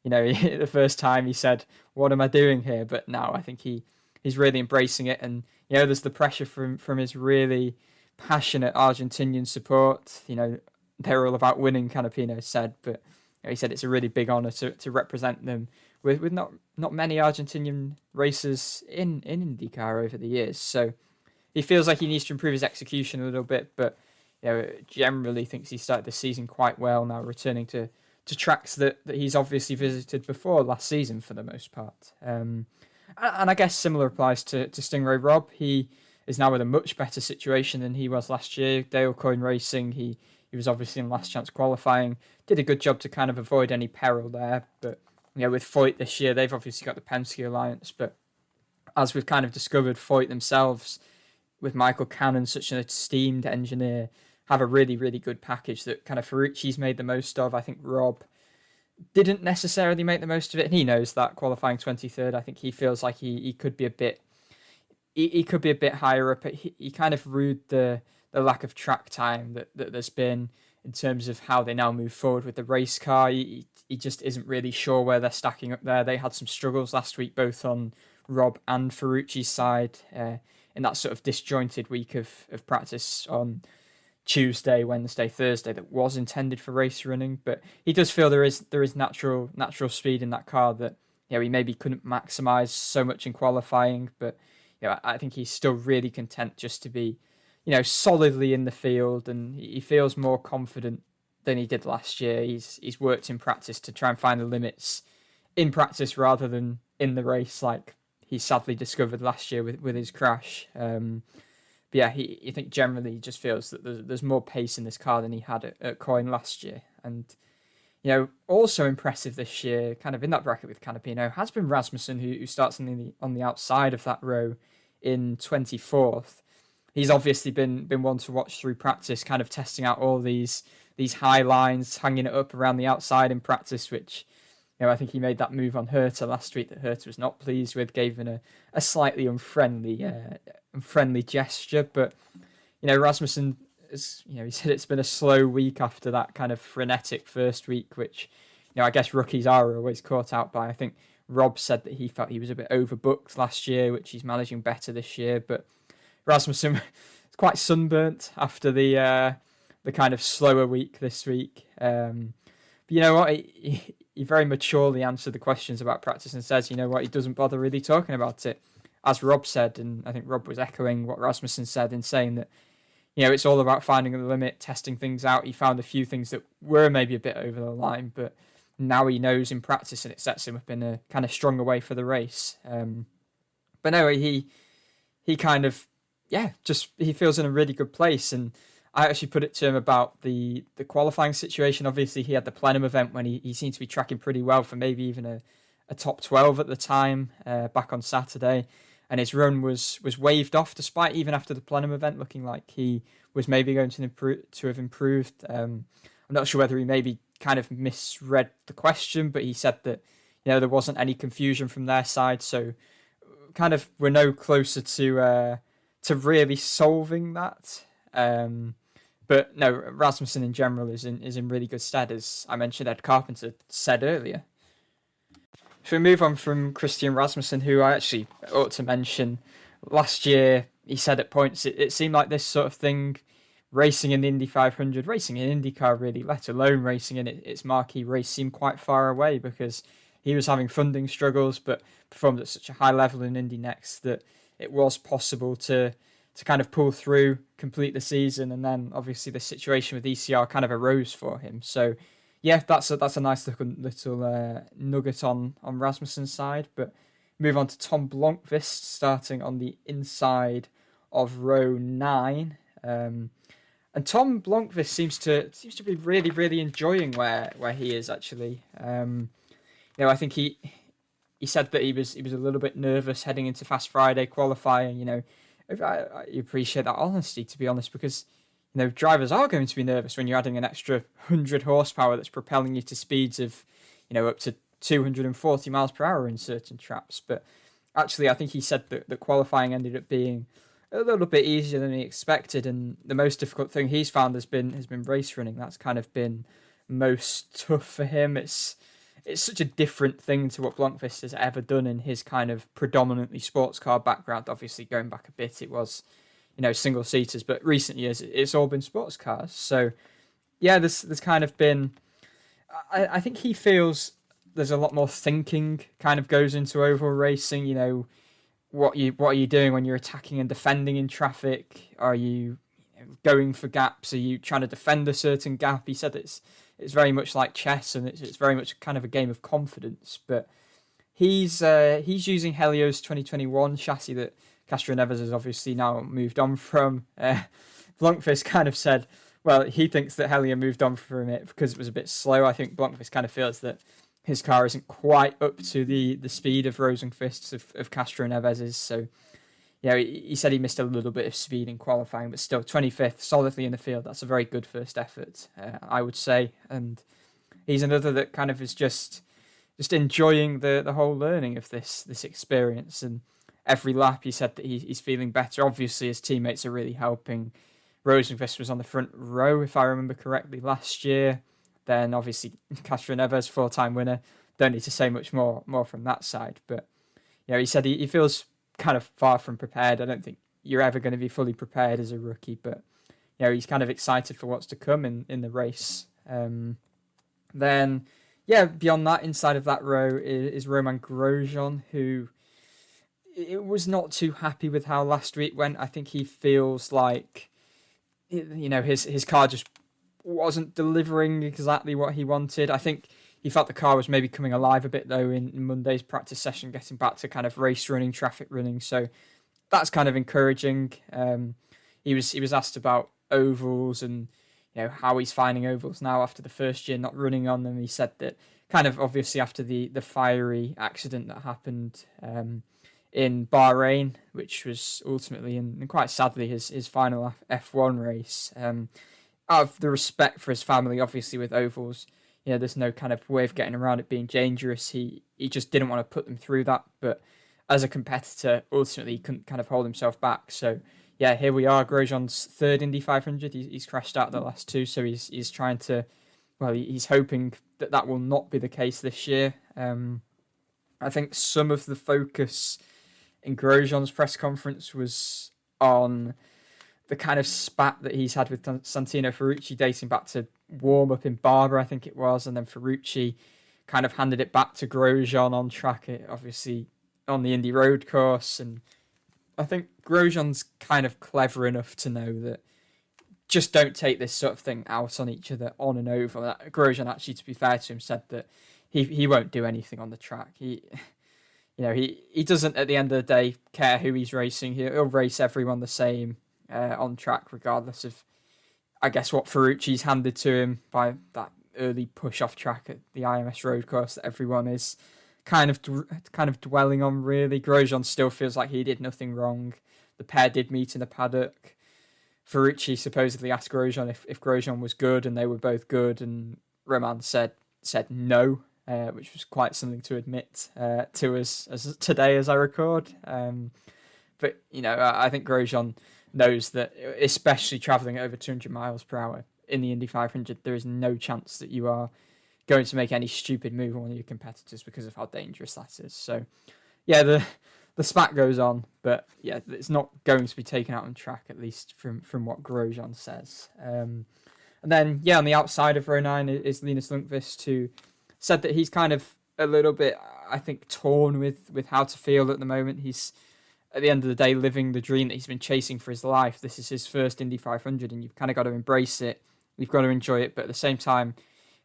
the first time he said, "What am I doing here?" But now I think he's really embracing it, and there's the pressure from his really passionate Argentinian support. They're all about winning, Canapino said, but he said it's a really big honor to represent them with not many Argentinian racers in IndyCar over the years. So he feels like he needs to improve his execution a little bit, but generally thinks he started the season quite well now, returning to tracks that he's obviously visited before last season for the most part. And I guess similar applies to Stingray Rob. He is now in a much better situation than he was last year. Dale Coyne Racing, he was obviously in last chance qualifying, did a good job to kind of avoid any peril there. But with Foyt this year, they've obviously got the Penske Alliance, but as we've kind of discovered, Foyt themselves, with Michael Cannon, such an esteemed engineer, have a really, really good package that kind of Ferrucci's made the most of. I think Rob didn't necessarily make the most of it, and he knows that, qualifying 23rd. I think he feels like he could be a bit higher up. He kind of rued the lack of track time that there's been in terms of how they now move forward with the race car. He just isn't really sure where they're stacking up there. They had some struggles last week, both on Rob and Ferrucci's side, in that sort of disjointed week of practice on Tuesday, Wednesday, Thursday that was intended for race running. But he does feel there is natural speed in that car that he maybe couldn't maximise so much in qualifying. But I think he's still really content just to be solidly in the field, and he feels more confident than he did last year. He's worked in practice to try and find the limits in practice rather than in the race, like he sadly discovered last year with his crash. But yeah, I think generally he just feels that there's more pace in this car than he had at Coyne last year. And also impressive this year, kind of in that bracket with Canapino, has been Rasmussen, who starts on the outside of that row in 24th. He's obviously been one to watch through practice, kind of testing out all these high lines, hanging it up around the outside in practice, which I think he made that move on Herta last week that Herta was not pleased with, gave him a slightly unfriendly gesture. But Rasmussen, he said it's been a slow week after that kind of frenetic first week, which I guess rookies are always caught out by. I think Rob said that he felt he was a bit overbooked last year, which he's managing better this year. But Rasmussen is quite sunburnt after the kind of slower week this week. But you know what? He very maturely answered the questions about practice and says, he doesn't bother really talking about it. As Rob said, and I think Rob was echoing what Rasmussen said in saying that, it's all about finding the limit, testing things out. He found a few things that were maybe a bit over the line, but now he knows in practice and it sets him up in a kind of stronger way for the race. But no, he kind of, he feels in a really good place. And I actually put it to him about the qualifying situation. Obviously, he had the Plenum event when he seemed to be tracking pretty well for maybe even a top 12 at the time back on Saturday. And his run was waved off, despite even after the Plenum event looking like he was maybe going to have improved. I'm not sure whether he maybe kind of misread the question, but he said that there wasn't any confusion from their side, so kind of we're no closer to really solving that. But no, Rasmussen in general is in really good stead, as I mentioned. Ed Carpenter said earlier. If we move on from Christian Rasmussen, who I actually ought to mention, last year he said at points it seemed like this sort of thing, racing in the Indy 500, racing in IndyCar really, let alone racing in its marquee race, seemed quite far away, because he was having funding struggles, but performed at such a high level in Indy Next that it was possible to kind of pull through, complete the season, and then obviously the situation with ECR kind of arose for him. So yeah, that's a nice little nugget on Rasmussen's side. But move on to Tom Blomqvist starting on the inside of row 9. And Tom Blomqvist seems to be really enjoying where he is actually. I think he said that he was a little bit nervous heading into Fast Friday qualifying. I appreciate that honesty, to be honest, because drivers are going to be nervous when you're adding an extra 100 horsepower that's propelling you to speeds of up to 240 miles per hour in certain traps. But actually, I think he said that qualifying ended up being a little bit easier than he expected, and the most difficult thing he's found has been race running. That's kind of been most tough for him. It's such a different thing to what Blomqvist has ever done in his kind of predominantly sports car background. Obviously, going back a bit, it was single seaters, but recent years it's all been sports cars. So yeah, there's kind of been. I think he feels there's a lot more thinking kind of goes into oval racing. What are you doing when you're attacking and defending in traffic? Are you going for gaps? Are you trying to defend a certain gap? He said it's very much like chess, and it's very much kind of a game of confidence. But he's using Helios 2021 chassis that Castroneves has obviously now moved on from. Blomqvist kind of said, well, he thinks that Helio moved on from it because it was a bit slow. I think Blomqvist kind of feels that his car isn't quite up to the speed of Rosenqvist's, of Castroneves's. So, he said he missed a little bit of speed in qualifying, but still 25th, solidly in the field. That's a very good first effort, I would say. And he's another that kind of is just enjoying the whole learning of this experience. And every lap, he said that he's feeling better. Obviously, his teammates are really helping. Rosenqvist was on the front row, if I remember correctly, last year. Then obviously Castroneves, 4-time winner. Don't need to say much more from that side. But he said he feels kind of far from prepared. I don't think you're ever going to be fully prepared as a rookie, but he's kind of excited for what's to come in the race. Then beyond that, inside of that row is Romain Grosjean, who it was not too happy with how last week went. I think he feels like his car just wasn't delivering exactly what he wanted. I think he felt the car was maybe coming alive a bit though in Monday's practice session, getting back to kind of race running, traffic running. So that's kind of encouraging. He was asked about ovals and how he's finding ovals now after the first year not running on them. He said that kind of obviously after the fiery accident that happened in Bahrain, which was ultimately and quite sadly his final F1 race. Out of the respect for his family, obviously with ovals, there's no kind of way of getting around it being dangerous. He just didn't want to put them through that. But as a competitor, ultimately he couldn't kind of hold himself back. So yeah, here we are. Grosjean's third Indy 500. He's crashed out the last two, so he's trying to. Well, he's hoping that will not be the case this year. I think some of the focus in Grosjean's press conference was on the kind of spat that he's had with Santino Ferrucci dating back to warm-up in Barber, I think it was, and then Ferrucci kind of handed it back to Grosjean on track, obviously on the Indy road course. And I think Grosjean's kind of clever enough to know that just don't take this sort of thing out on each other on and over. Grosjean, actually, to be fair to him, said that he won't do anything on the track. He doesn't, at the end of the day, care who he's racing. He'll race everyone the same on track, regardless of, I guess, what Ferrucci's handed to him by that early push off track at the IMS road course that everyone is kind of dwelling on. Really, Grosjean still feels like he did nothing wrong. The pair did meet in the paddock. Ferrucci supposedly asked Grosjean if Grosjean was good, and they were both good, and Romain said no, which was quite something to admit to us as today as I record. But I think Grosjean knows that, especially travelling at over 200 miles per hour in the Indy 500, there is no chance that you are going to make any stupid move on one of your competitors because of how dangerous that is. So, yeah, the spat goes on, but yeah, it's not going to be taken out on track, at least from what Grosjean says. And then, on the outside of row 9 is Linus Lundqvist, who said that he's kind of a little bit, I think, torn with how to feel at the moment. He's, at the end of the day, living the dream that he's been chasing for his life. This is his first Indy 500, and you've kind of got to embrace it. You've got to enjoy it, but at the same time,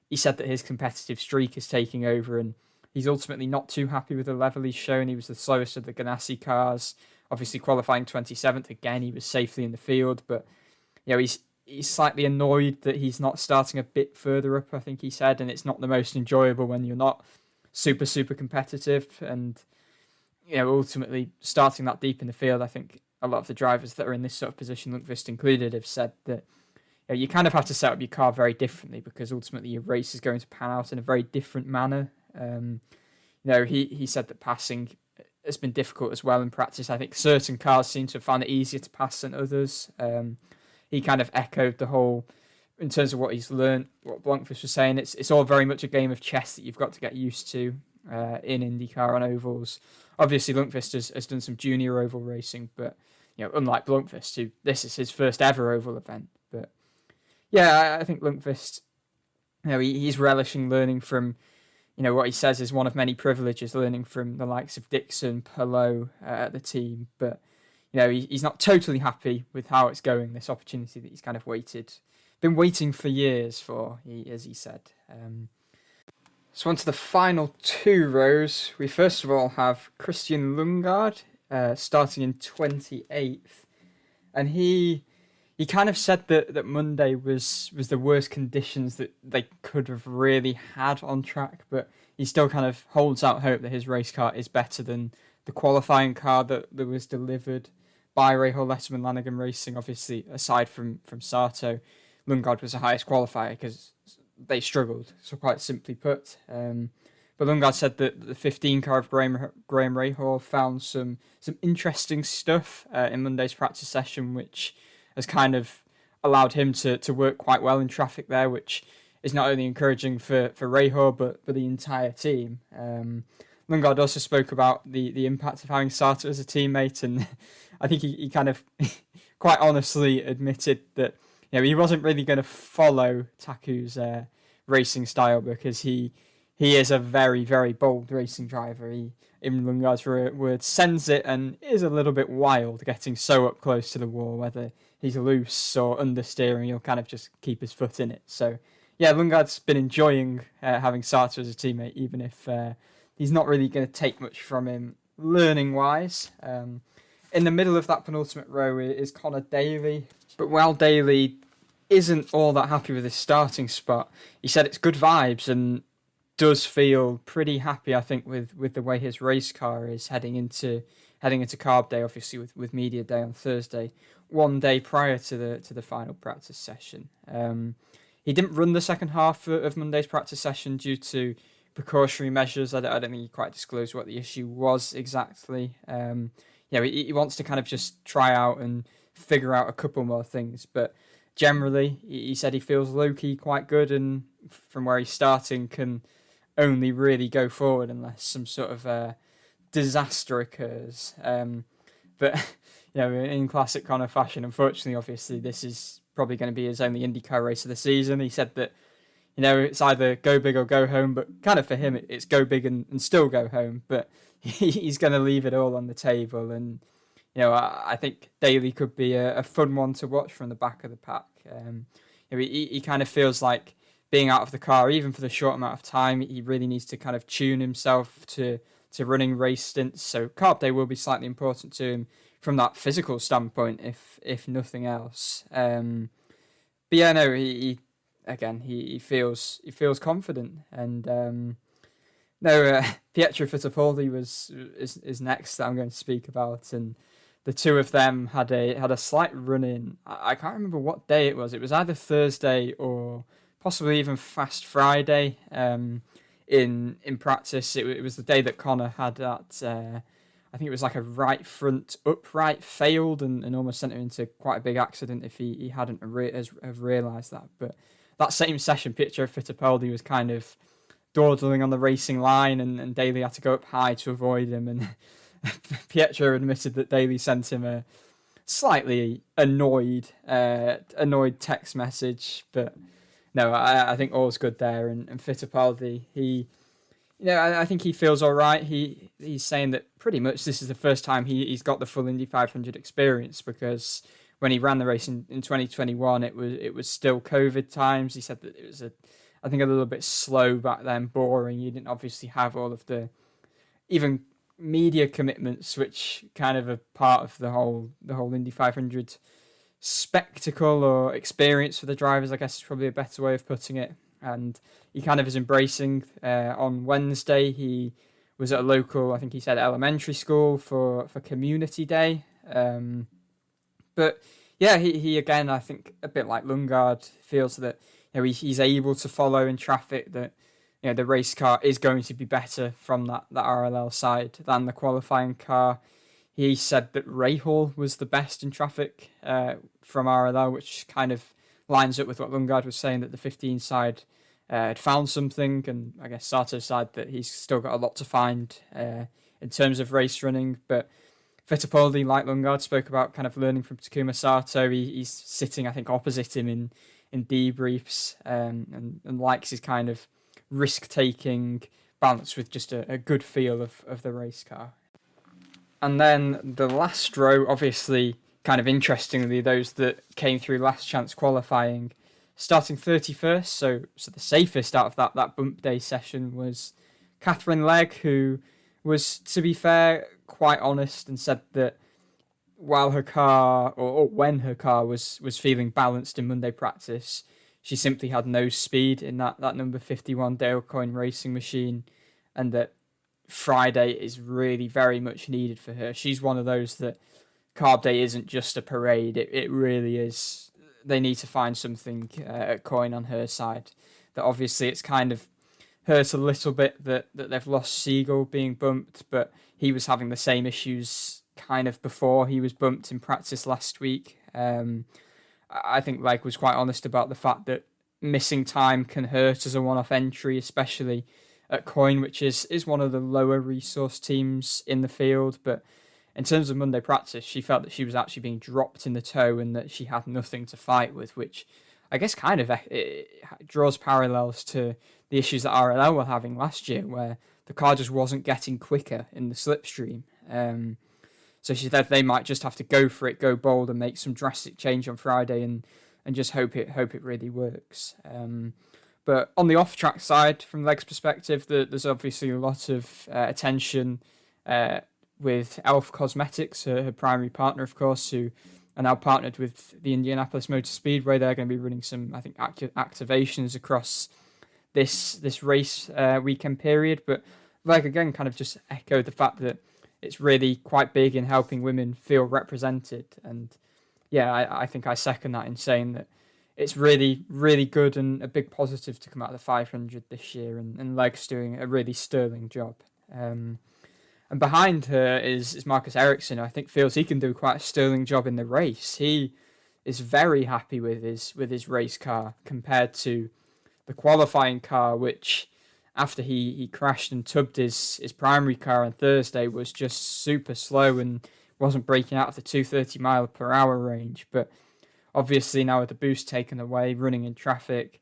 he said that his competitive streak is taking over, and he's ultimately not too happy with the level he's shown. He was the slowest of the Ganassi cars, obviously qualifying 27th. Again, he was safely in the field, but he's slightly annoyed that he's not starting a bit further up, I think he said, and it's not the most enjoyable when you're not super, super competitive. And, ultimately starting that deep in the field, I think a lot of the drivers that are in this sort of position, Lundqvist included, have said that you kind of have to set up your car very differently, because ultimately your race is going to pan out in a very different manner. He said that passing has been difficult as well in practice. I think certain cars seem to have found it easier to pass than others. He kind of echoed the whole, in terms of what he's learned, what Blomqvist was saying, it's all very much a game of chess that you've got to get used to in IndyCar on ovals. Obviously, Blomqvist has done some junior oval racing, but unlike Blomqvist, who this is his first ever oval event. But yeah, I think Blomqvist, he's relishing learning from, what he says is one of many privileges, learning from the likes of Dixon, Palou at the team. But he's not totally happy with how it's going, this opportunity that he's kind of been waiting for years for, as he said. So on to the final two rows. We first of all have Christian Lundgaard starting in 28th. And he kind of said that Monday was the worst conditions that they could have really had on track, but he still kind of holds out hope that his race car is better than the qualifying car that was delivered by Rahal Letterman Lanigan Racing. Obviously, aside from Sato, Lundgaard was the highest qualifier because they struggled, so quite simply put. But Lundgaard said that the 15 car of Graham Rahal found some interesting stuff in Monday's practice session, which has kind of allowed him to work quite well in traffic there, which is not only encouraging for Rahal, but for the entire team. Lundgaard also spoke about the impact of having Sato as a teammate, and I think he kind of quite honestly admitted that he wasn't really going to follow Taku's racing style, because he is a very, very bold racing driver. He, in Lundgaard's words, sends it and is a little bit wild, getting so up close to the wall. Whether he's loose or understeering, he'll kind of just keep his foot in it. So, yeah, Lundgaard's been enjoying having Sato as a teammate, even if he's not really going to take much from him learning-wise. In the middle of that penultimate row is Connor Daly. But while Daly isn't all that happy with his starting spot, he said it's good vibes and does feel pretty happy, I think, with the way his race car is heading into Carb Day, obviously with Media Day on Thursday, one day prior to the final practice session. He didn't run the second half of Monday's practice session due to precautionary measures. I don't think he quite disclosed what the issue was exactly. He wants to kind of just try out and figure out a couple more things, but generally he said he feels low-key quite good, and from where he's starting can only really go forward unless some sort of disaster occurs. But in classic Connor fashion, unfortunately, obviously this is probably going to be his only IndyCar race of the season. He said that it's either go big or go home, but kind of for him it's go big and still go home, but he's going to leave it all on the table. And I think Daly could be a fun one to watch from the back of the pack. He kind of feels like being out of the car, even for the short amount of time, he really needs to kind of tune himself to running race stints. So Carb Day will be slightly important to him from that physical standpoint, if nothing else. But yeah, no, he feels confident, and Pietro Fittipaldi is next that I'm going to speak about, and the two of them had a slight run-in. I can't remember what day it was. It was either Thursday or possibly even Fast Friday. In practice, it was the day that Connor had that. I think it was like a right front upright failed and almost sent him into quite a big accident if he hadn't have realised that. But that same session, Pietro Fittipaldi was kind of dawdling on the racing line, and Daly had to go up high to avoid him, and Pietro admitted that Daly sent him a slightly annoyed text message. But no, I think all's good there, and Fittipaldi, he I think he feels all right. He's saying that pretty much this is the first time he's got the full Indy 500 experience, because when he ran the race in 2021, it was still COVID times. He said that it was I think a little bit slow back then, boring. You didn't obviously have all of the even media commitments, which kind of are part of the whole Indy 500 spectacle or experience for the drivers, I guess is probably a better way of putting it. And he kind of is embracing. On Wednesday, he was at a local, I think he said elementary school for community day. But yeah, he again, I think a bit like Lundgaard, feels that he's able to follow in traffic, that the race car is going to be better from that RLL side than the qualifying car. He said that Rahal was the best in traffic from RLL, which kind of lines up with what Lundgaard was saying, that the 15 side had found something, and I guess Sato's side that he's still got a lot to find in terms of race running. But Fittipaldi, like Lundgaard, spoke about kind of learning from Takuma Sato. He's sitting, I think, opposite him in debriefs, and likes his kind of risk-taking balance with just a good feel of the race car. And then the last row, obviously, kind of interestingly, those that came through last chance qualifying, starting 31st, so the safest out of that bump day session was Catherine Legg, who was, to be fair, quite honest and said that while her car, or when her car was feeling balanced in Monday practice, she simply had no speed in that number 51 Dale Coyne racing machine, and that Friday is really very much needed for her. She's one of those that Carb Day isn't just a parade, it really is. They need to find something at Coyne on her side. That obviously it's kind of hurt a little bit that they've lost Siegel being bumped, but he was having the same issues kind of before he was bumped in practice last week. I think Legg was quite honest about the fact that missing time can hurt as a one-off entry, especially at Coyne, which is one of the lower resource teams in the field. But in terms of Monday practice, she felt that she was actually being dropped in the toe and that she had nothing to fight with, which I guess kind of draws parallels to the issues that RLL were having last year, where the car just wasn't getting quicker in the slipstream. So she said they might just have to go for it, go bold, and make some drastic change on Friday, and just hope it really works. But on the off-track side, from Legg's perspective, there's obviously a lot of attention with Elf Cosmetics, her primary partner, of course, who are now partnered with the Indianapolis Motor Speedway. They're going to be running some, I think, activations across this race weekend period. But Legg, again, kind of just echoed the fact that it's really quite big in helping women feel represented. And yeah, I think I second that in saying that it's really, really good and a big positive to come out of the 500 this year, and Legg's doing a really sterling job. And behind her is Marcus Ericsson, who I think feels he can do quite a sterling job in the race. He is very happy with his race car compared to the qualifying car, which after he crashed and tubbed his primary car on Thursday was just super slow and wasn't breaking out of the 230 mile per hour range. But obviously now with the boost taken away, running in traffic,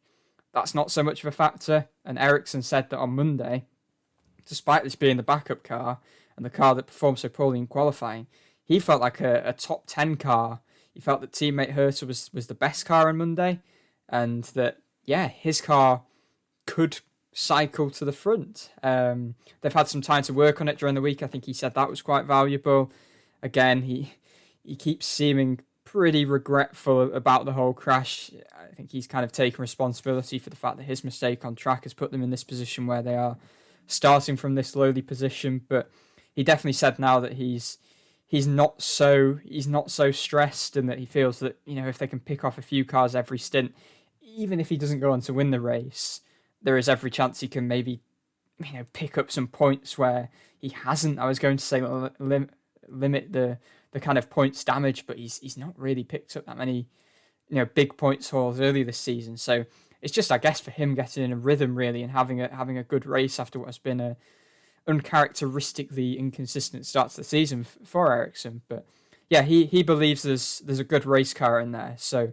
that's not so much of a factor. And Ericsson said that on Monday, despite this being the backup car and the car that performed so poorly in qualifying, he felt like a top 10 car. He felt that teammate Herta was the best car on Monday, and that, yeah, his car could cycle to the front. They've had some time to work on it during the week. I think he said that was quite valuable. Again, he keeps seeming pretty regretful about the whole crash. I think he's kind of taken responsibility for the fact that his mistake on track has put them in this position where they are, starting from this lowly position. But he definitely said now that he's not so stressed, and that he feels that, if they can pick off a few cars every stint, even if he doesn't go on to win the race, there is every chance he can maybe, pick up some points where he hasn't. I was going to say limit the kind of points damage, but he's not really picked up that many, big points hauls early this season. So it's just, I guess, for him getting in a rhythm really, and having a good race after what has been a uncharacteristically inconsistent start to the season for Ericsson. But yeah, he believes there's a good race car in there, so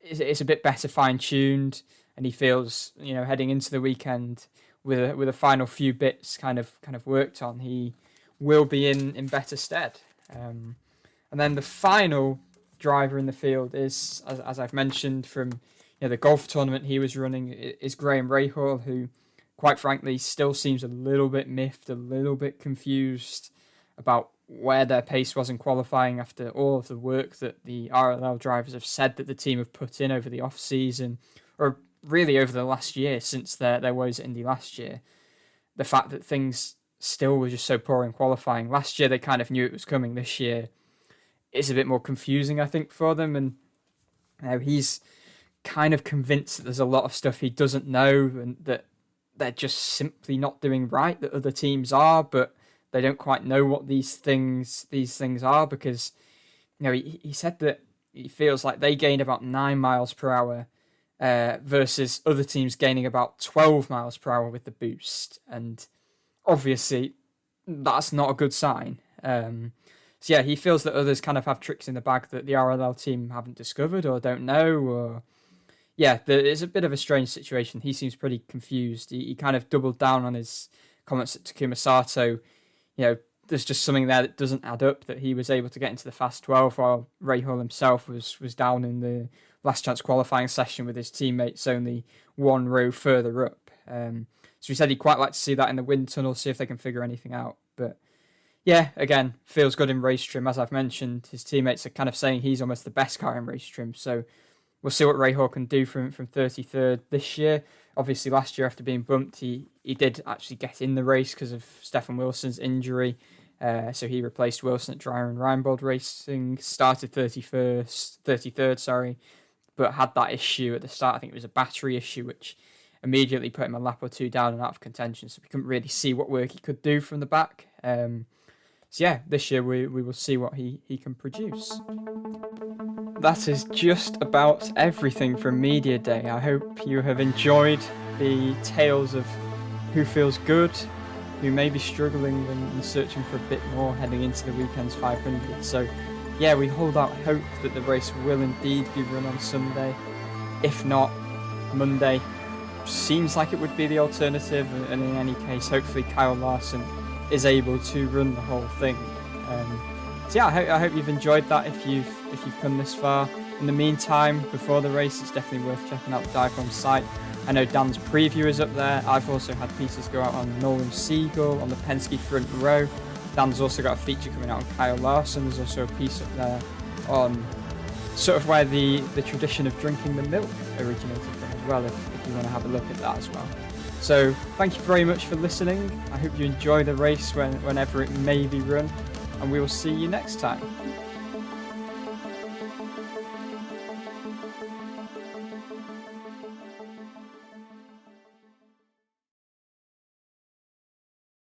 it's a bit better fine tuned, and he feels, heading into the weekend with a final few bits kind of worked on, he will be in better stead. And then the final driver in the field is, as I've mentioned, from the golf tournament he was running, is Graham Rahal, who, quite frankly, still seems a little bit miffed, a little bit confused about where their pace was in qualifying after all of the work that the RLL drivers have said that the team have put in over the off-season, or really over the last year since their woes at Indy last year. The fact that things still were just so poor in qualifying. Last year they kind of knew it was coming. This year it's a bit more confusing, I think, for them, and he's kind of convinced that there's a lot of stuff he doesn't know and that they're just simply not doing right, that other teams are, but they don't quite know what these things are, because he said that he feels like they gained about 9 miles per hour versus other teams gaining about 12 miles per hour with the boost, and obviously that's not a good sign. So yeah, he feels that others kind of have tricks in the bag that the RLL team haven't discovered or don't know, or yeah, it's a bit of a strange situation. He seems pretty confused. He kind of doubled down on his comments at Takuma Sato. There's just something there that doesn't add up, that he was able to get into the fast 12 while Rahal himself was down in the last chance qualifying session with his teammates only one row further up. So he said he'd quite like to see that in the wind tunnel, see if they can figure anything out. But yeah, again, feels good in race trim. As I've mentioned, his teammates are kind of saying he's almost the best car in race trim. So we'll see what Rahal can do from 33rd this year. Obviously, last year after being bumped, he did actually get in the race because of Stefan Wilson's injury. So he replaced Wilson at Dreyer and Reinbold Racing, started 33rd, but had that issue at the start. I think it was a battery issue, which immediately put him a lap or two down and out of contention. So we couldn't really see what work he could do from the back. So yeah, this year we will see what he can produce. That is just about everything from Media Day. I hope you have enjoyed the tales of who feels good, who may be struggling and searching for a bit more heading into the weekend's 500. So yeah, we hold out hope that the race will indeed be run on Sunday. If not, Monday seems like it would be the alternative, and in any case, hopefully Kyle Larson is able to run the whole thing. So yeah, I hope you've enjoyed that if you've come this far. In the meantime, before the race, it's definitely worth checking out the Dive-Bomb site. I know Dan's preview is up there. I've also had pieces go out on Nolan Siegel, on the Penske front row. Dan's also got a feature coming out on Kyle Larson. There's also a piece up there on sort of where the tradition of drinking the milk originated from as well, if you want to have a look at that as well. So thank you very much for listening. I hope you enjoy the race whenever it may be run, and we will see you next time.